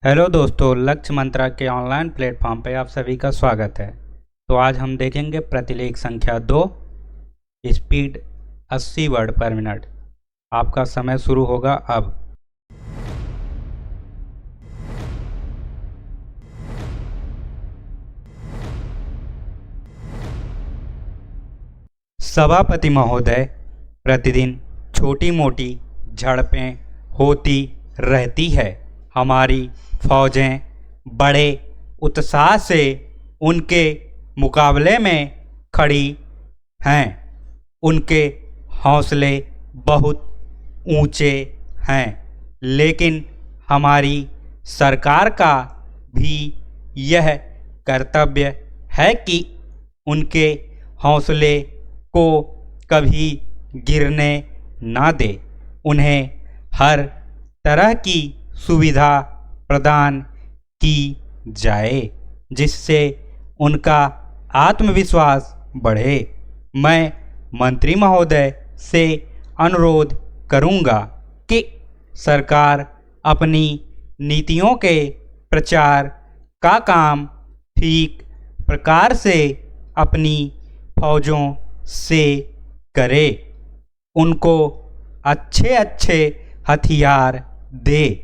Hello दोस्तों, लक्ष्य मंत्रा के ऑनलाइन प्लेटफॉर्म पे आप सभी का स्वागत है। तो आज हम देखेंगे प्रतिलेख संख्या 2, स्पीड 80 वर्ड पर मिनट। आपका समय शुरू होगा अब। सभापति महोदय, प्रतिदिन छोटी मोटी झड़पें होती रहती है। हमारी फौजें बड़े उत्साह से उनके मुकाबले में खड़ी हैं। उनके हौसले बहुत ऊंचे हैं, लेकिन हमारी सरकार का भी यह कर्तव्य है कि उनके हौसले को कभी गिरने ना दे। उन्हें हर तरह की सुविधा प्रदान की जाए जिससे उनका आत्मविश्वास बढ़े। मैं मंत्री महोदय से अनुरोध करूंगा कि सरकार अपनी नीतियों के प्रचार का काम ठीक प्रकार से अपनी फौजों से करे। उनको अच्छे अच्छे हथियार दे।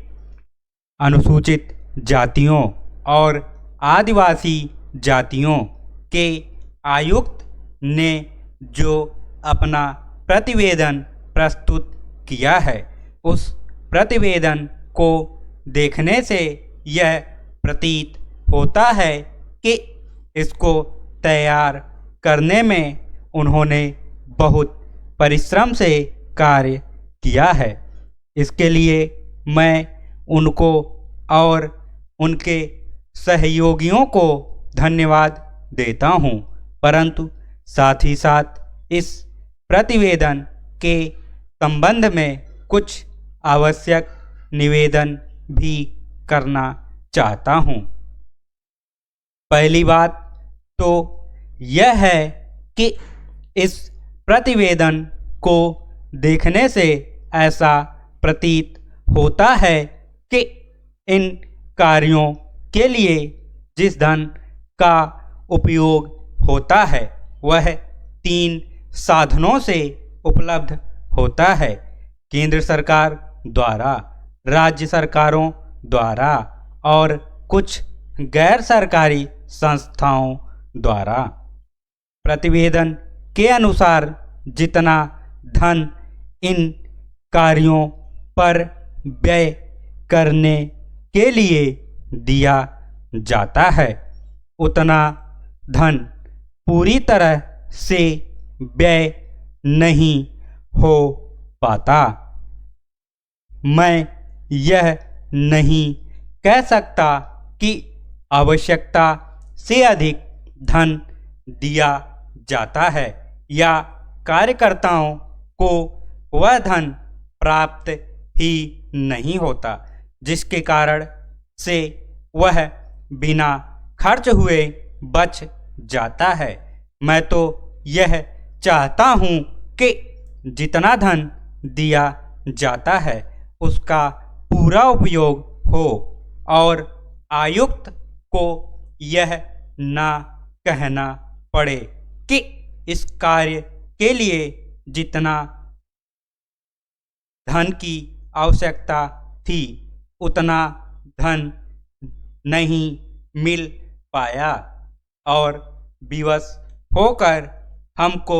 अनुसूचित जातियों और आदिवासी जातियों के आयुक्त ने जो अपना प्रतिवेदन प्रस्तुत किया है, उस प्रतिवेदन को देखने से यह प्रतीत होता है कि इसको तैयार करने में उन्होंने बहुत परिश्रम से कार्य किया है। इसके लिए मैं उनको और उनके सहयोगियों को धन्यवाद देता हूं, परंतु साथ ही साथ इस प्रतिवेदन के संबंध में कुछ आवश्यक निवेदन भी करना चाहता हूं। पहली बात तो यह है कि इस प्रतिवेदन को देखने से ऐसा प्रतीत होता है कि इन कार्यों के लिए जिस धन का उपयोग होता है वह 3 साधनों से उपलब्ध होता है। केंद्र सरकार द्वारा, राज्य सरकारों द्वारा और कुछ गैर सरकारी संस्थाओं द्वारा। प्रतिवेदन के अनुसार जितना धन इन कार्यों पर व्यय करने के लिए दिया जाता है, उतना धन पूरी तरह से व्यय नहीं हो पाता। मैं यह नहीं कह सकता कि आवश्यकता से अधिक धन दिया जाता है या कार्यकर्ताओं को वह धन प्राप्त ही नहीं होता, जिसके कारण से वह बिना खर्च हुए बच जाता है। मैं तो यह चाहता हूँ कि जितना धन दिया जाता है उसका पूरा उपयोग हो और आयुक्त को यह ना कहना पड़े कि इस कार्य के लिए जितना धन की आवश्यकता थी उतना धन नहीं मिल पाया और विवश होकर हमको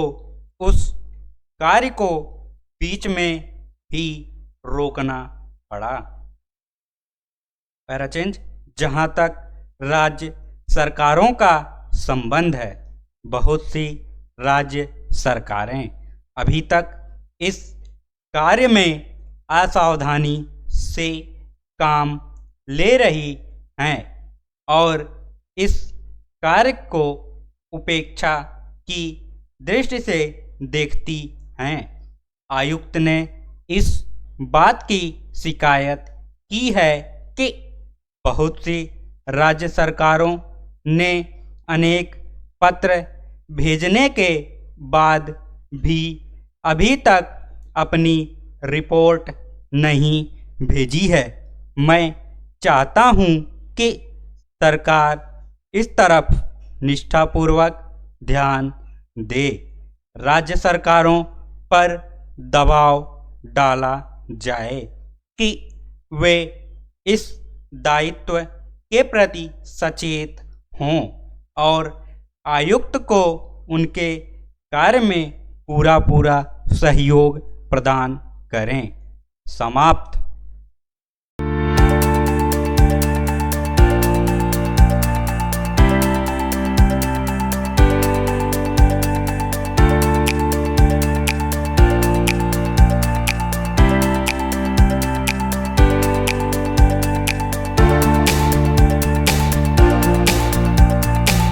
उस कार्य को बीच में ही रोकना पड़ा। पैराचेंज। जहाँ तक राज्य सरकारों का संबंध है, बहुत सी राज्य सरकारें अभी तक इस कार्य में असावधानी से काम ले रही हैं और इस कार्य को उपेक्षा की दृष्टि से देखती हैं। आयुक्त ने इस बात की शिकायत की है कि बहुत सी राज्य सरकारों ने अनेक पत्र भेजने के बाद भी अभी तक अपनी रिपोर्ट नहीं भेजी है। मैं चाहता हूं कि सरकार इस तरफ निष्ठापूर्वक ध्यान दे। राज्य सरकारों पर दबाव डाला जाए कि वे इस दायित्व के प्रति सचेत हों और आयुक्त को उनके कार्य में पूरा सहयोग प्रदान करें। समाप्त।